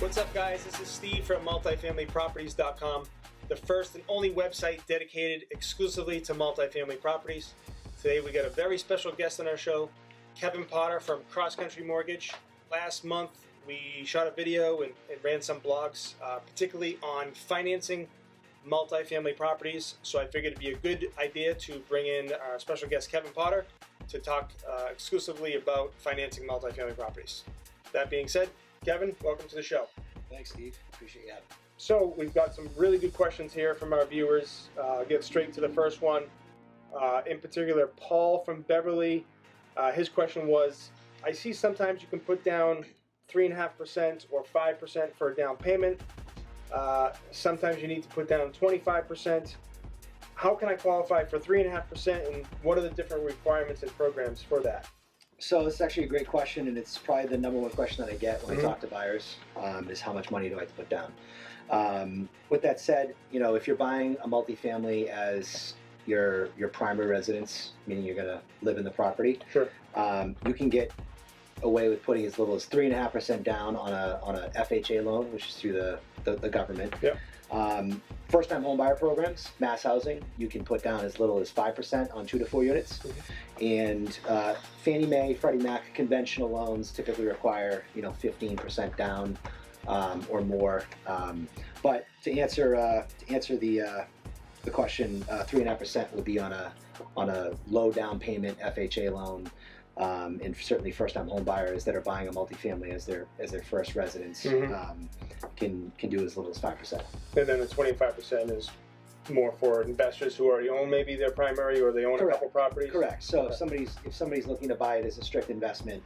What's up, guys? This is Steve from MultiFamilyProperties.com, the first and only website dedicated exclusively to multifamily properties. Today we got a very special guest on our show, Kevin Potter from Cross Country Mortgage. Last month we shot a video and ran some blogs, particularly on financing multifamily properties. So I figured it'd be a good idea to bring in our special guest, Kevin Potter, to talk exclusively about financing multifamily properties. That being said, Kevin, welcome to the show. Thanks, Steve. Appreciate you having me. So we've got some really good questions here from our viewers. I'll get straight to the first one. In particular, Paul from Beverly, his question was, I see sometimes you can put down 3.5% or 5% for a down payment. Sometimes you need to put down 25%. How can I qualify for 3.5%, and what are the different requirements and programs for that? So it's actually a great question, and it's probably the number one question that I get when I talk to buyers, is how much money do I have to put down? With that said, if you're buying a multifamily as your primary residence, meaning you're going to live in the property, Sure. You can get away with putting as little as 3.5% down on a FHA loan, which is through the government. Yep. First-time home buyer programs, mass housing, you can put down as little as 5% on 2 to 4 units. And Fannie Mae, Freddie Mac conventional loans typically require 15% down or more. But to answer the question, 3.5% would be on a low down payment FHA loan. And certainly first-time home buyers that are buying a multifamily as their first residence can do as little as 5%. And then the 25% is more for investors who already own maybe their primary, or they own a couple properties. Correct. So if somebody's looking to buy it as a strict investment,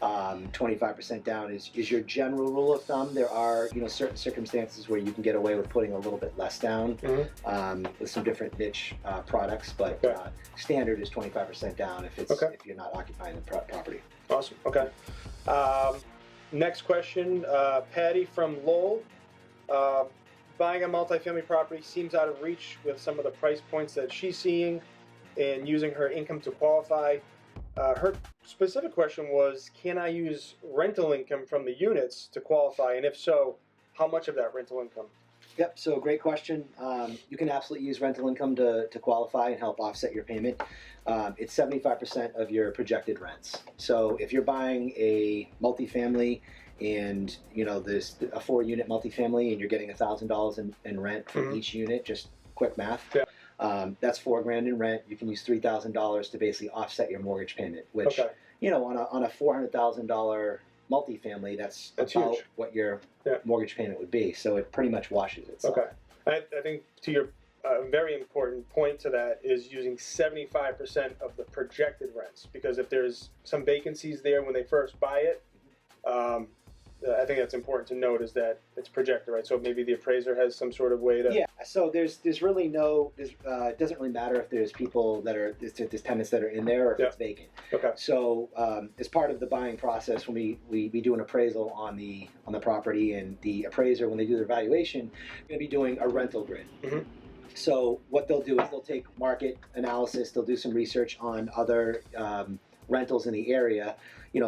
25% down is your general rule of thumb. There are certain circumstances where you can get away with putting a little bit less down with some different niche products, but standard is 25% down if you're not occupying the property. Awesome. Okay. Next question, Patty from Lowell. Buying a multifamily property seems out of reach with some of the price points that she's seeing and using her income to qualify. Her specific question was, can I use rental income from the units to qualify? And if so, how much of that rental income? Yep, so great question. You can absolutely use rental income to qualify and help offset your payment. It's 75% of your projected rents. So if you're buying a multifamily and there's a 4-unit multifamily and you're getting $1,000 in rent for each unit, just quick math. Yeah. That's $4,000 in rent. You can use $3,000 to basically offset your mortgage payment, which on a $400,000 multifamily, that's about huge. What your mortgage payment would be. So it pretty much washes itself. Okay, I think to your very important point to that is using 75% of the projected rents, because if there's some vacancies there when they first buy it, I think that's important to note, is that it's projected, right? So maybe the appraiser has some sort of way to... Yeah, so there's really no... it doesn't really matter if there's people that are... There's tenants that are in there, or if it's vacant. Okay. So as part of the buying process, when we do an appraisal on the property, and the appraiser, when they do their valuation, going to be doing a rental grid. So what they'll do is they'll take market analysis, they'll do some research on other rentals in the area,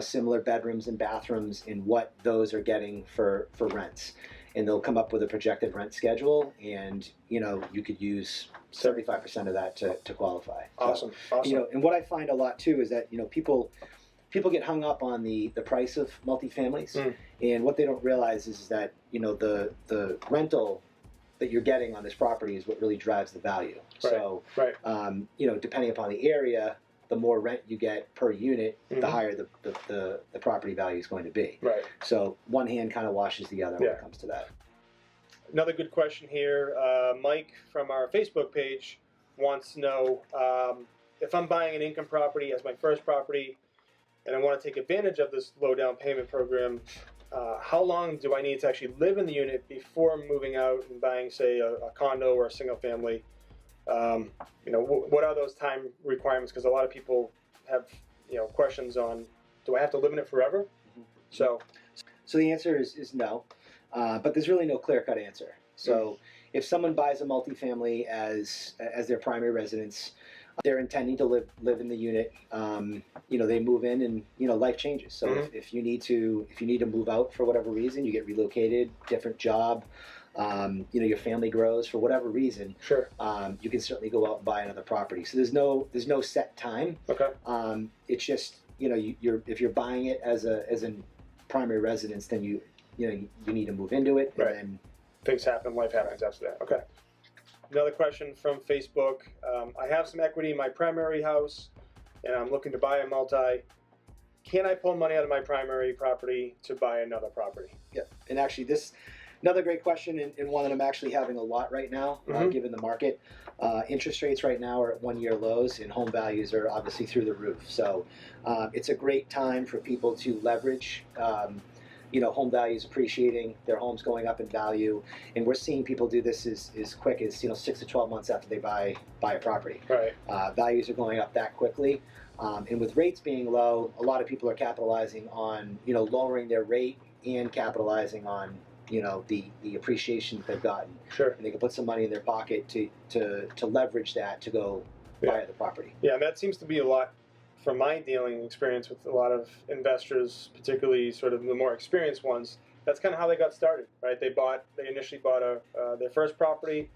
similar bedrooms and bathrooms, and what those are getting for rents. And they'll come up with a projected rent schedule, and you could use 75% of that to qualify. Awesome. So, awesome. And what I find a lot too is that people get hung up on the price of multifamilies, and what they don't realize is that the rental that you're getting on this property is what really drives the value. Right. So depending upon the area, the more rent you get per unit, the higher the property value is going to be. Right. So one hand kind of washes the other when it comes to that. Another good question here. Mike from our Facebook page wants to know, if I'm buying an income property as my first property and I want to take advantage of this low down payment program, how long do I need to actually live in the unit before moving out and buying, say, a condo or a single family? What are those time requirements? Because a lot of people have, questions on, do I have to live in it forever? So the answer is no, but there's really no clear-cut answer. So if someone buys a multifamily as their primary residence, they're intending to live in the unit. They move in and life changes. So if you need to move out for whatever reason, you get relocated, different job. Your family grows for whatever reason. Sure. You can certainly go out and buy another property. So there's no set time. Okay. It's just if you're buying it as a primary residence, then you need to move into it. Right. And then things happen, life happens after that. Okay. Another question from Facebook. I have some equity in my primary house, and I'm looking to buy a multi. Can I pull money out of my primary property to buy another property? Yeah, and actually this. Another great question, and one that I'm actually having a lot right now, given the market. Interest rates right now are at 1-year lows, and home values are obviously through the roof. So it's a great time for people to leverage, home values appreciating, their homes going up in value. And we're seeing people do this as quick as 6 to 12 months after they buy a property. Right. Values are going up that quickly. And with rates being low, a lot of people are capitalizing on, lowering their rate and capitalizing on the appreciation that they've gotten. Sure. And they can put some money in their pocket to leverage that to go buy the property. Yeah, and that seems to be a lot from my dealing experience with a lot of investors, particularly sort of the more experienced ones. That's kind of how they got started, right? They initially bought their first property.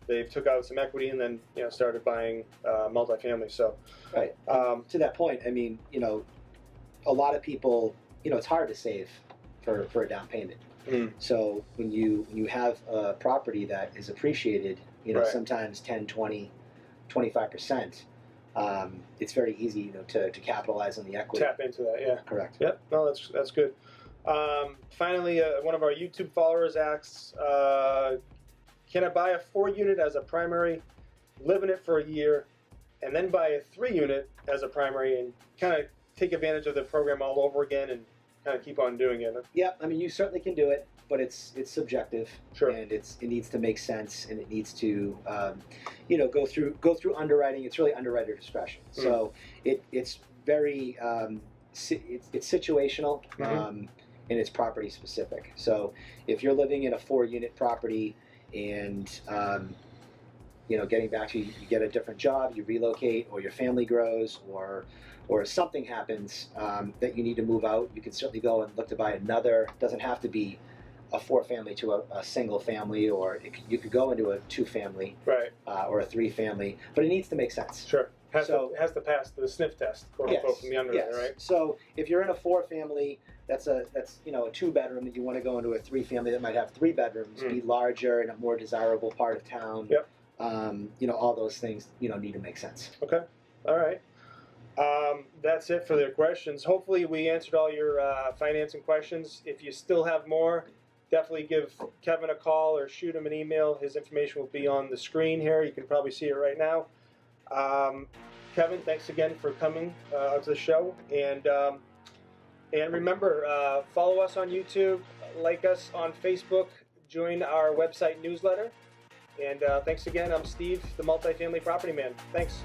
They took out some equity and then started buying multifamily. So right. To that point, I mean, a lot of people, it's hard to save for a down payment. So when you have a property that is appreciated, right. sometimes 10, 20, 25%, it's very easy, to capitalize on the equity. Tap into that, yeah. Correct. Yep. No, that's good. Finally, one of our YouTube followers asks, can I buy a 4-unit as a primary, live in it for a year, and then buy a 3-unit as a primary and kind of take advantage of the program all over again and kind of keep on doing it? Yeah, I mean, you certainly can do it, but it's subjective. Sure. And it needs to make sense, and it needs to, go through underwriting. It's really underwriter discretion. So it's very it's situational, and it's property specific. So if you're living in a 4-unit property and getting back to you get a different job, you relocate, or your family grows, or something happens that you need to move out, you can certainly go and look to buy another. It doesn't have to be a 4-family to a single family, or you could go into a 2-family, right, or a 3-family, but it needs to make sense. Sure. Has to pass the sniff test, quote unquote, from the underwriter, right? So if you're in a 4-family, that's a 2-bedroom that you want to go into a 3-family that might have 3 bedrooms, be larger in a more desirable part of town. Yep. All those things need to make sense. Okay. All right. That's it for the questions. Hopefully we answered all your financing questions. If you still have more, definitely give Kevin a call or shoot him an email. His information will be on the screen here. You can probably see it right now. Kevin, thanks again for coming to the show. And remember, follow us on YouTube, like us on Facebook, join our website newsletter. And thanks again. I'm Steve, the Multifamily Property Man. Thanks.